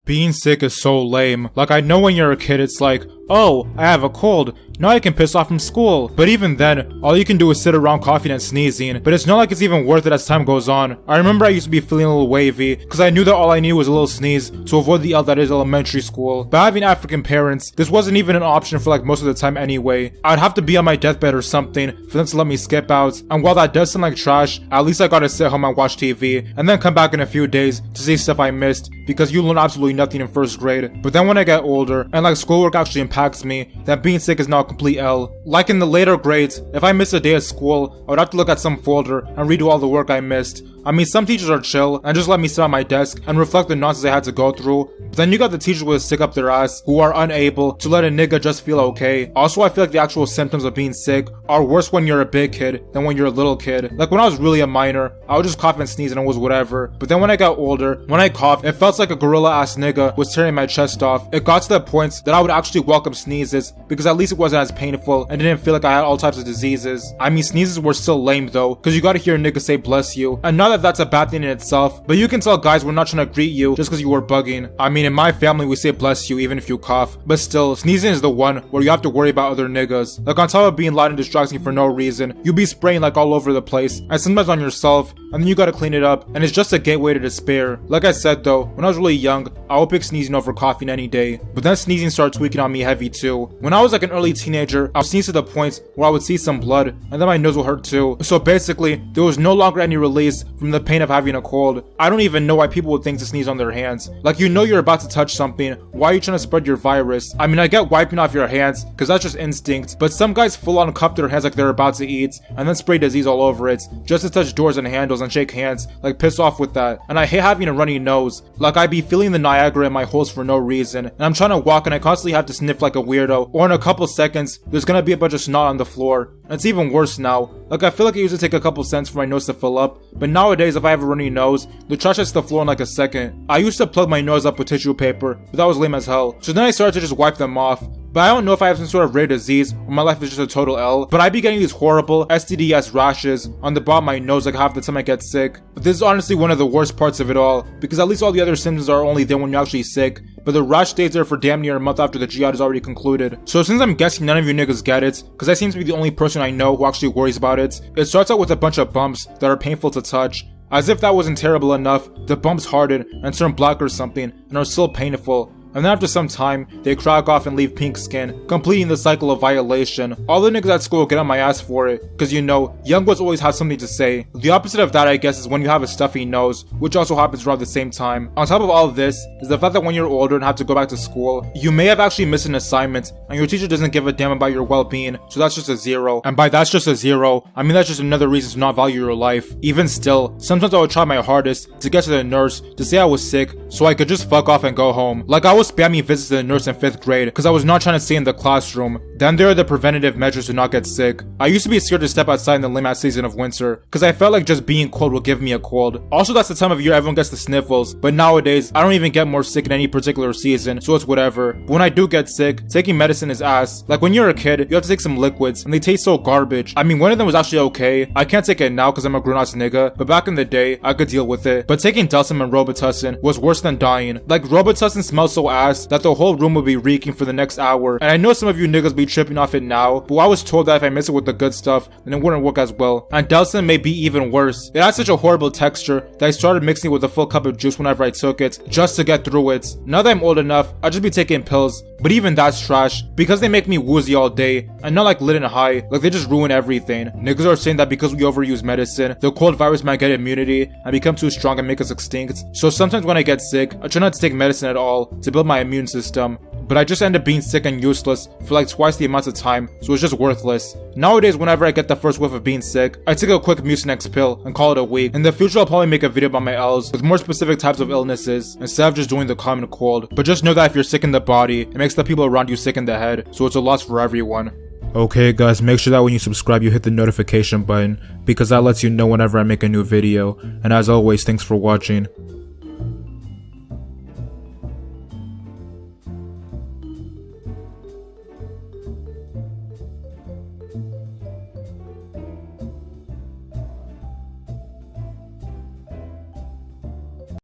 Being sick is so lame. Like, I know when you're a kid it's like, oh, I have a cold, now I can piss off from school. But even then, all you can do is sit around coughing and sneezing. But it's not like it's even worth it as time goes on. I remember I used to be feeling a little wavy, because I knew that all I needed was a little sneeze to avoid the L that is elementary school. But having African parents, this wasn't even an option for like most of the time anyway. I'd have to be on my deathbed or something for them to let me skip out. And while that does sound like trash, at least I gotta sit home and watch TV, and then come back in a few days to see stuff I missed, because you learn absolutely nothing in first grade. But then when I get older, and like schoolwork actually impacts me, then being sick is now a complete L. Like in the later grades, if I miss a day of school, I would have to look at some folder and redo all the work I missed. I mean, some teachers are chill and just let me sit at my desk and reflect the nonsense I had to go through. But then you got the teachers with a stick up their ass who are unable to let a nigga just feel okay. Also, I feel like the actual symptoms of being sick are worse when you're a big kid than when you're a little kid. Like when I was really a minor, I would just cough and sneeze and it was whatever. But then when I got older, when I coughed, it felt like a gorilla ass nigga was tearing my chest off. It got to the point that I would actually welcome sneezes because at least it wasn't as painful and didn't feel like I had all types of diseases. I mean, sneezes were still lame though, because you gotta hear a nigga say bless you. And not that that's a bad thing in itself, but you can tell guys we're not trying to greet you just because you were bugging. I mean, in my family we say bless you even if you cough, but still, sneezing is the one where you have to worry about other niggas. Like on top of being loud and distracting for no reason, you be spraying like all over the place, and sometimes on yourself, and then you gotta clean it up, and it's just a gateway to despair. Like I said though, when I was really young, I would pick sneezing over coughing any day, but then sneezing started tweaking on me heavy too. When I was like an early teenager, I would sneeze to the point where I would see some blood, and then my nose would hurt too. So basically, there was no longer any release from the pain of having a cold. I don't even know why people would think to sneeze on their hands. Like, you know you're about to touch something, why are you trying to spread your virus? I mean, I get wiping off your hands, cause that's just instinct, but some guys full on cup their hands like they're about to eat, and then spray disease all over it, just to touch doors and handles and shake hands, like piss off with that. And I hate having a runny nose. Like, I be feeling the Niagara in my holes for no reason, and I'm trying to walk and I constantly have to sniff like a weirdo, or in a couple seconds, there's gonna be a bunch of snot on the floor. And it's even worse now. Like, I feel like it used to take a couple cents for my nose to fill up, but nowadays if I have a runny nose, the trash hits the floor in like a second. I used to plug my nose up with tissue paper, but that was lame as hell. So then I started to just wipe them off. But I don't know if I have some sort of rare disease or my life is just a total L, but I be getting these horrible STDs rashes on the bottom of my nose like half the time I get sick. But this is honestly one of the worst parts of it all, because at least all the other symptoms are only there when you're actually sick, but the rash stays there for damn near a month after the jihad is already concluded. So since I'm guessing none of you niggas get it, because I seem to be the only person I know who actually worries about it, it starts out with a bunch of bumps that are painful to touch. As if that wasn't terrible enough, the bumps harden and turn black or something and are still painful. And then after some time, they crack off and leave pink skin, completing the cycle of violation. All the niggas at school get on my ass for it, cause you know, young ones always have something to say. The opposite of that I guess is when you have a stuffy nose, which also happens around the same time. On top of all of this, is the fact that when you're older and have to go back to school, you may have actually missed an assignment, and your teacher doesn't give a damn about your well-being, so that's just a 0. And by that's just a 0, I mean that's just another reason to not value your life. Even still, sometimes I would try my hardest to get to the nurse to say I was sick, so I could just fuck off and go home. Like I was spamming visits to the nurse in 5th grade because I was not trying to stay in the classroom. Then there are the preventative measures to not get sick. I used to be scared to step outside in the lame ass season of winter because I felt like just being cold would give me a cold. Also, that's the time of year everyone gets the sniffles, but nowadays I don't even get more sick in any particular season, so it's whatever. But when I do get sick, taking medicine is ass. Like when you're a kid, you have to take some liquids and they taste so garbage. I mean, one of them was actually okay. I can't take it now because I'm a grown-ass nigga, but back in the day, I could deal with it. But taking Delsym and Robitussin was worse than dying. Like Robitussin smells so ass that the whole room would be reeking for the next hour. And I know some of you niggas be tripping off it now, but I was told that if I mix it with the good stuff, then it wouldn't work as well. And Delsym may be even worse. It had such a horrible texture that I started mixing it with a full cup of juice whenever I took it, just to get through it. Now that I'm old enough, I'll just be taking pills, but even that's trash, because they make me woozy all day, and not like lit and high, like they just ruin everything. Niggas are saying that because we overuse medicine, the cold virus might get immunity and become too strong and make us extinct. So sometimes when I get sick, I try not to take medicine at all to build my immune system, but I just end up being sick and useless for like twice the amount of time, so it's just worthless. Nowadays, whenever I get the first whiff of being sick, I take a quick Mucinex pill and call it a week. In the future, I'll probably make a video about my L's with more specific types of illnesses instead of just doing the common cold. But just know that if you're sick in the body, it makes the people around you sick in the head, so it's a loss for everyone. Okay guys, make sure that when you subscribe you hit the notification button, because that lets you know whenever I make a new video. And as always, thanks for watching.